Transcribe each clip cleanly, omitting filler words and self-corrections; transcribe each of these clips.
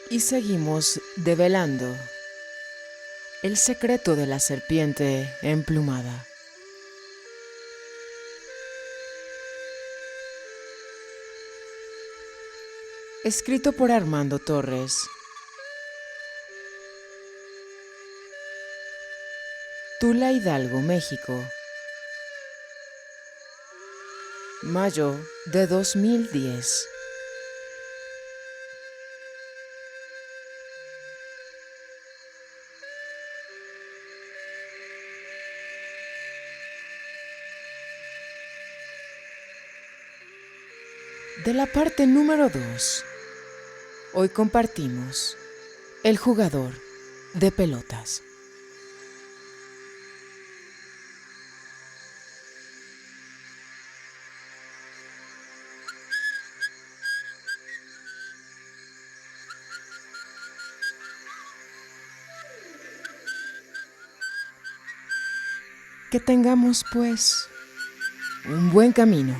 Y seguimos develando el secreto de la serpiente emplumada. Escrito por Armando Torres. Tula Hidalgo, México. Mayo de 2010. De la parte número 2, hoy compartimos el jugador de pelotas. Que tengamos, pues, un buen camino.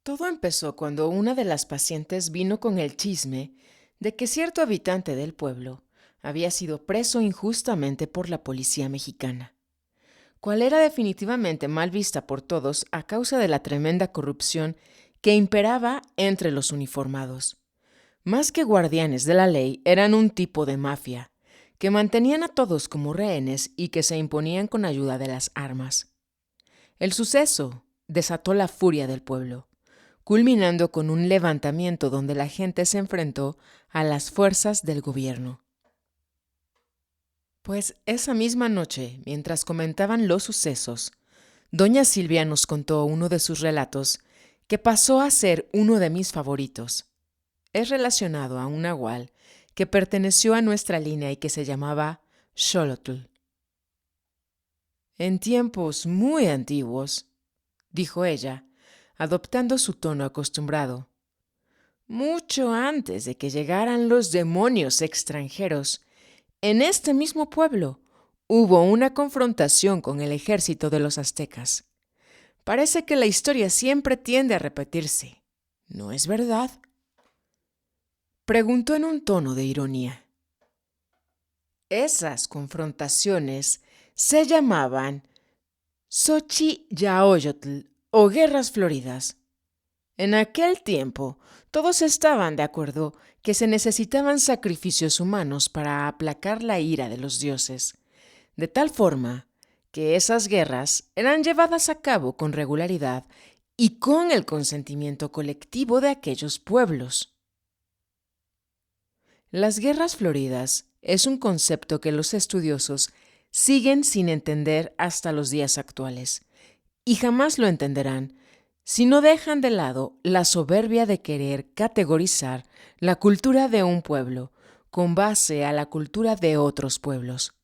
Todo empezó cuando una de las pacientes vino con el chisme de que cierto habitante del pueblo había sido preso injustamente por la policía mexicana, cual era definitivamente mal vista por todos a causa de la tremenda corrupción que imperaba entre los uniformados. Más que guardianes de la ley, eran un tipo de mafia, que mantenían a todos como rehenes y que se imponían con ayuda de las armas. El suceso desató la furia del pueblo, culminando con un levantamiento donde la gente se enfrentó a las fuerzas del gobierno. Pues esa misma noche, mientras comentaban los sucesos, doña Silvia nos contó uno de sus relatos que pasó a ser uno de mis favoritos. Es relacionado a un nahual que perteneció a nuestra línea y que se llamaba Xolotl. En tiempos muy antiguos, dijo ella, adoptando su tono acostumbrado, mucho antes de que llegaran los demonios extranjeros, en este mismo pueblo hubo una confrontación con el ejército de los aztecas. Parece que la historia siempre tiende a repetirse, ¿no es verdad? Preguntó en un tono de ironía. Esas confrontaciones se llamaban Xochiyaoyotl o Guerras Floridas. En aquel tiempo, todos estaban de acuerdo que se necesitaban sacrificios humanos para aplacar la ira de los dioses, de tal forma que esas guerras eran llevadas a cabo con regularidad y con el consentimiento colectivo de aquellos pueblos. Las guerras floridas es un concepto que los estudiosos siguen sin entender hasta los días actuales, y jamás lo entenderán si no dejan de lado la soberbia de querer categorizar la cultura de un pueblo con base a la cultura de otros pueblos.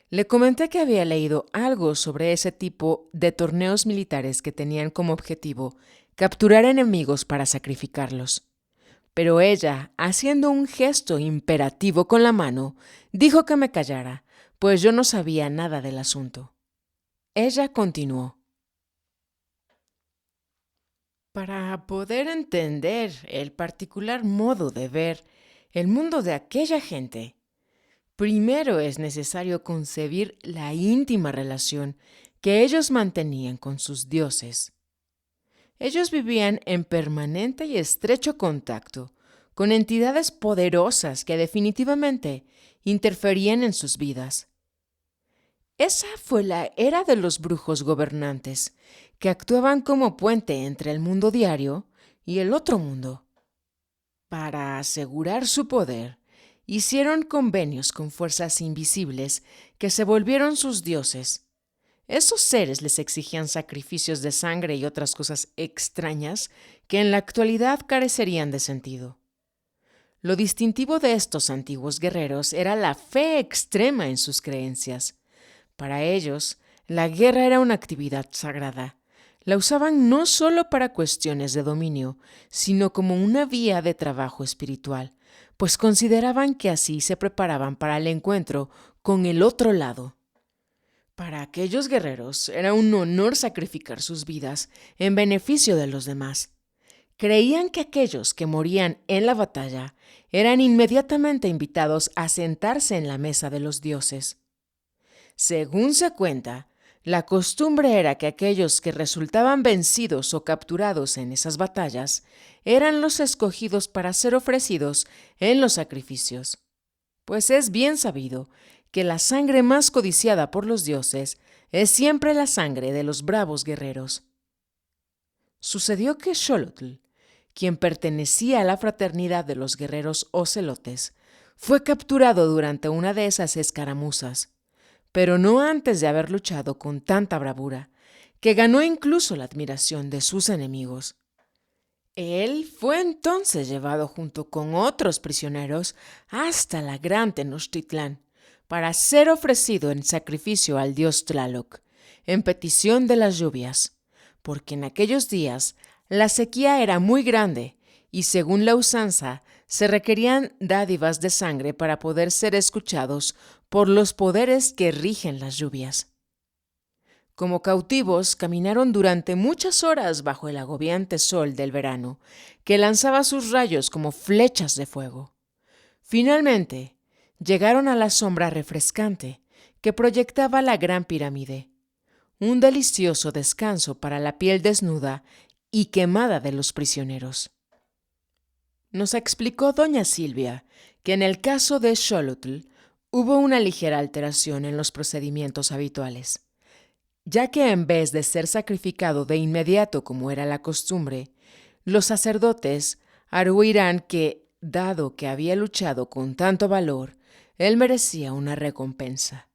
Le comenté que había leído algo sobre ese tipo de torneos militares que tenían como objetivo capturar enemigos para sacrificarlos. Pero ella, haciendo un gesto imperativo con la mano, dijo que me callara, pues yo no sabía nada del asunto. Ella continuó. Para poder entender el particular modo de ver el mundo de aquella gente, primero es necesario concebir la íntima relación que ellos mantenían con sus dioses. Ellos vivían en permanente y estrecho contacto con entidades poderosas que definitivamente interferían en sus vidas. Esa fue la era de los brujos gobernantes, que actuaban como puente entre el mundo diario y el otro mundo. Para asegurar su poder, hicieron convenios con fuerzas invisibles que se volvieron sus dioses. Esos seres les exigían sacrificios de sangre y otras cosas extrañas que en la actualidad carecerían de sentido. Lo distintivo de estos antiguos guerreros era la fe extrema en sus creencias. Para ellos, la guerra era una actividad sagrada, La usaban no solo para cuestiones de dominio, sino como una vía de trabajo espiritual, pues consideraban que así se preparaban para el encuentro con el otro lado. Para aquellos guerreros era un honor sacrificar sus vidas en beneficio de los demás. Creían que aquellos que morían en la batalla eran inmediatamente invitados a sentarse en la mesa de los dioses. Según se cuenta, la costumbre era que aquellos que resultaban vencidos o capturados en esas batallas eran los escogidos para ser ofrecidos en los sacrificios, pues es bien sabido que la sangre más codiciada por los dioses es siempre la sangre de los bravos guerreros. Sucedió que Xolotl, quien pertenecía a la fraternidad de los guerreros ocelotes, fue capturado durante una de esas escaramuzas, pero no antes de haber luchado con tanta bravura, que ganó incluso la admiración de sus enemigos. Él fue entonces llevado junto con otros prisioneros hasta la gran Tenochtitlán, para ser ofrecido en sacrificio al dios Tlaloc, en petición de las lluvias, porque en aquellos días la sequía era muy grande y según la usanza se requerían dádivas de sangre para poder ser escuchados por los poderes que rigen las lluvias. Como cautivos, caminaron durante muchas horas bajo el agobiante sol del verano, que lanzaba sus rayos como flechas de fuego. Finalmente, llegaron a la sombra refrescante que proyectaba la gran pirámide, un delicioso descanso para la piel desnuda y quemada de los prisioneros. Nos explicó doña Silvia que en el caso de Xolotl hubo una ligera alteración en los procedimientos habituales, ya que en vez de ser sacrificado de inmediato como era la costumbre, los sacerdotes argüirán que, dado que había luchado con tanto valor, él merecía una recompensa.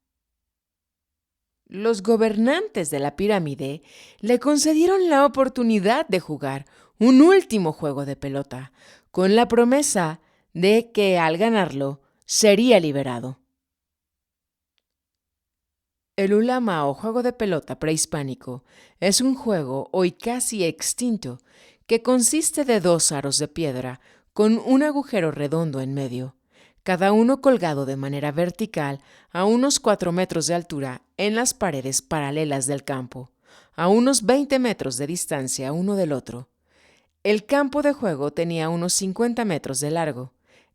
Los gobernantes de la pirámide le concedieron la oportunidad de jugar un último juego de pelota, con la promesa de que al ganarlo sería liberado. El ulama o juego de pelota prehispánico es un juego hoy casi extinto que consiste de 2 aros de piedra con un agujero redondo en medio, cada uno colgado de manera vertical a unos 4 metros de altura en las paredes paralelas del campo, a unos 20 metros de distancia uno del otro. El campo de juego tenía unos 50 metros de largo.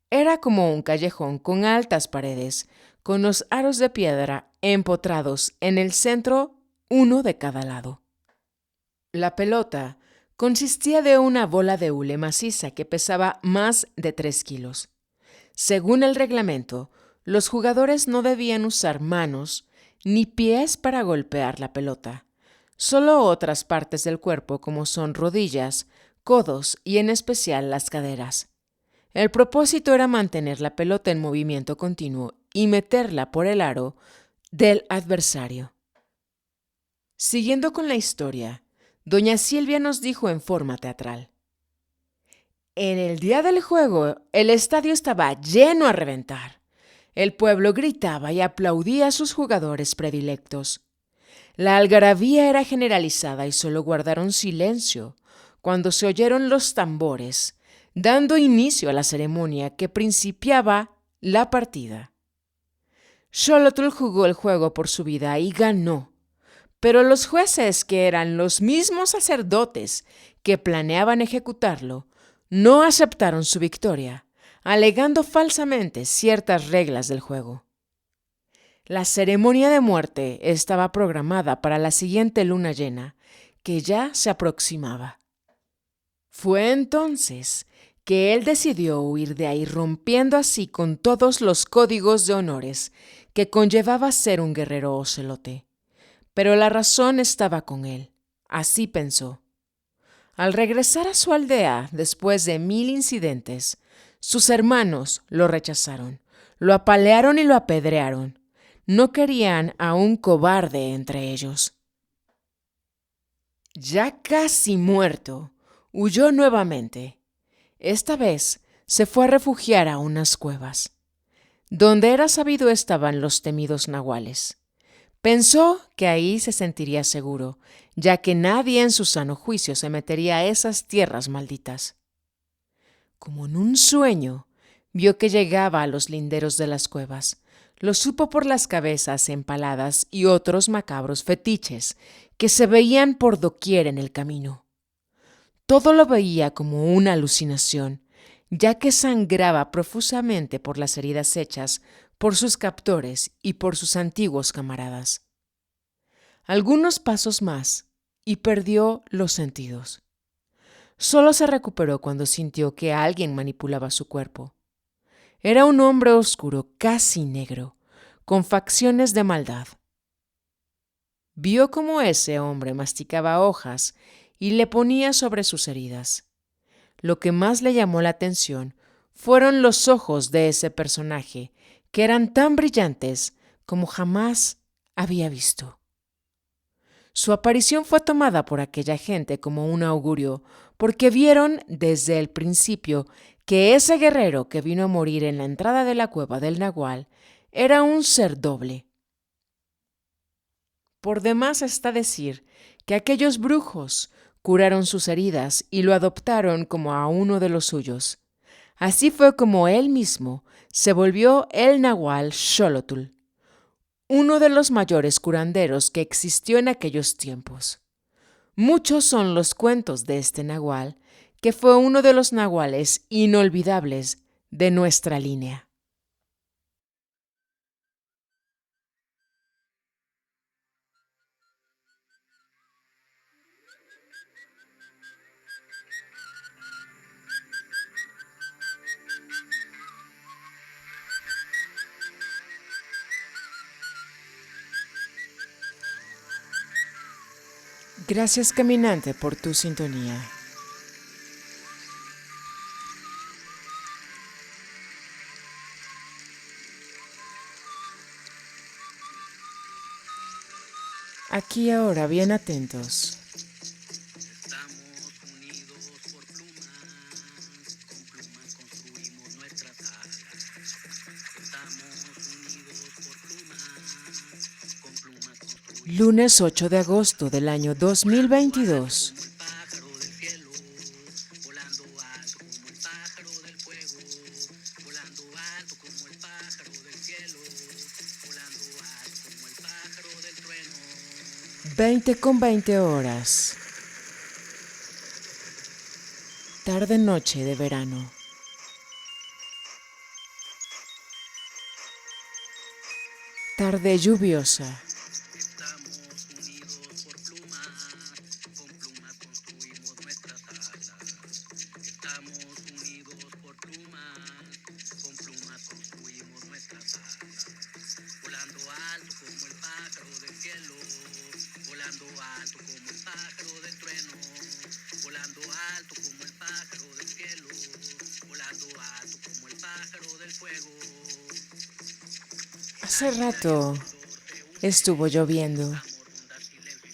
Era como un callejón con altas paredes, con los aros de piedra empotrados en el centro, uno de cada lado. La pelota consistía de una bola de hule maciza que pesaba más de 3 kilos. Según el reglamento, los jugadores no debían usar manos ni pies para golpear la pelota, solo otras partes del cuerpo como son rodillas, codos y en especial las caderas. El propósito era mantener la pelota en movimiento continuo y meterla por el aro del adversario. Siguiendo con la historia, doña Silvia nos dijo en forma teatral: en el día del juego, el estadio estaba lleno a reventar. El pueblo gritaba y aplaudía a sus jugadores predilectos. La algarabía era generalizada y solo guardaron silencio cuando se oyeron los tambores, dando inicio a la ceremonia que principiaba la partida. Xolotl jugó el juego por su vida y ganó, pero los jueces, que eran los mismos sacerdotes que planeaban ejecutarlo, no aceptaron su victoria, alegando falsamente ciertas reglas del juego. La ceremonia de muerte estaba programada para la siguiente luna llena, que ya se aproximaba. Fue entonces que él decidió huir de ahí, rompiendo así con todos los códigos de honores que conllevaba ser un guerrero ocelote. Pero la razón estaba con él, así pensó. Al regresar a su aldea, después de 1000 incidentes, sus hermanos lo rechazaron, lo apalearon y lo apedrearon. No querían a un cobarde entre ellos. Ya casi muerto, huyó nuevamente. Esta vez se fue a refugiar a unas cuevas. Donde era sabido estaban los temidos nahuales. Pensó que ahí se sentiría seguro, ya que nadie en su sano juicio se metería a esas tierras malditas. Como en un sueño, vio que llegaba a los linderos de las cuevas. Lo supo por las cabezas empaladas y otros macabros fetiches que se veían por doquier en el camino. Todo lo veía como una alucinación, ya que sangraba profusamente por las heridas hechas por sus captores y por sus antiguos camaradas. Algunos pasos más y perdió los sentidos. Solo se recuperó cuando sintió que alguien manipulaba su cuerpo. Era un hombre oscuro, casi negro, con facciones de maldad. Vio cómo ese hombre masticaba hojas y le ponía sobre sus heridas. Lo que más le llamó la atención fueron los ojos de ese personaje, que eran tan brillantes como jamás había visto. Su aparición fue tomada por aquella gente como un augurio, porque vieron desde el principio que ese guerrero que vino a morir en la entrada de la cueva del Nagual era un ser doble. Por demás está decir que aquellos brujos curaron sus heridas y lo adoptaron como a uno de los suyos. Así fue como él mismo se volvió el Nagual Xolotl, uno de los mayores curanderos que existió en aquellos tiempos. Muchos son los cuentos de este nahual, que fue uno de los nahuales inolvidables de nuestra línea. Gracias, caminante, por tu sintonía. Aquí ahora, bien atentos. Estamos unidos por plumas, con plumas construimos nuestras alas. Estamos unidos por plumas, con plumas construimos. Lunes 8 de agosto del año 2022. Como el pájaro del cielo, volando alto como el pájaro del fuego, volando alto como el pájaro del cielo, volando alto como el pájaro del trueno. 20:20 horas. Tarde-noche de verano. Tarde lluviosa. Estamos unidos por plumas, con plumas construimos nuestras alas. Estamos unidos por plumas, con plumas construimos nuestras alas. Volando alto como el pájaro del cielo, volando alto como el pájaro del trueno, volando alto como el pájaro del cielo, volando alto como el pájaro del fuego. Hace rato estuvo lloviendo.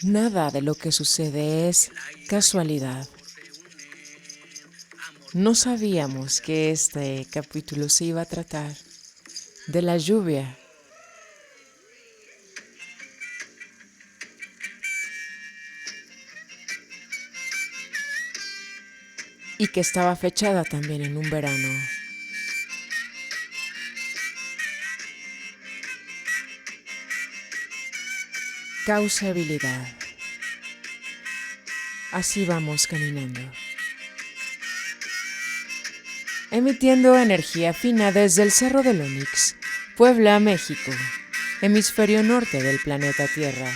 Nada de lo que sucede es casualidad. No sabíamos que este capítulo se iba a tratar de la lluvia. Y que estaba fechada también en un verano. Causabilidad. Así vamos caminando. Emitiendo energía fina desde el Cerro del Onix, Puebla, México, hemisferio norte del planeta Tierra.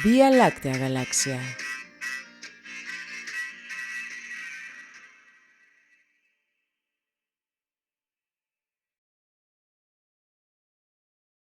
Vía Láctea Galaxia.